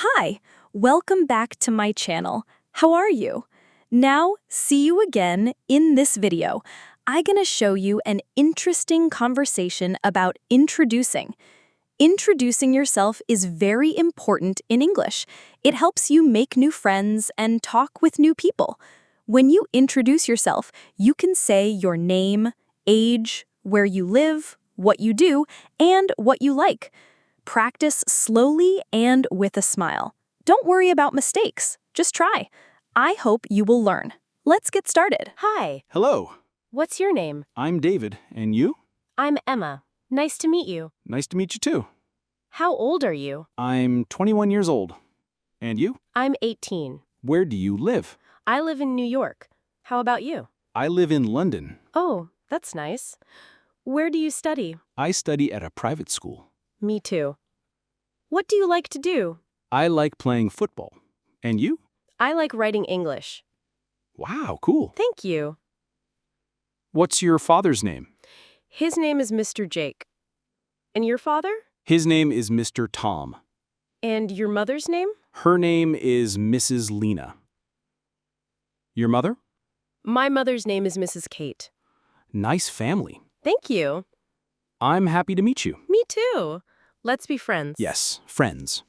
Hi, welcome back to my channel. How are you? Now, see you again in this video. I'm gonna show you an interesting conversation about introducing. Introducing yourself is very important in English. It helps you make new friends and talk with new people. When you introduce yourself, you can say your name, age, where you live, what you do, and what you like. Practice slowly and with a smile. Don't worry about mistakes. Just try. I hope you will learn. Let's get started. Hi, Hello, what's your name? I'm David, and you? I'm Emma. Nice to meet you. Nice to meet you too. How old are you? I'm 21 years old. And you? I'm 18. Where do you live? I live in New York. How about you? I live in London. Oh, that's nice. Where do you study? I study at a private school. Me too. What do you like to do? I like playing football. And you? I like writing English. Wow, cool. Thank you. What's your father's name? His name is Mr. Jake. And your father? His name is Mr. Tom. And your mother's name? Her name is Mrs. Lena. Your mother? My mother's name is Mrs. Kate. Nice family. Thank you. I'm happy to meet you. Me too. Let's be friends. Yes, friends.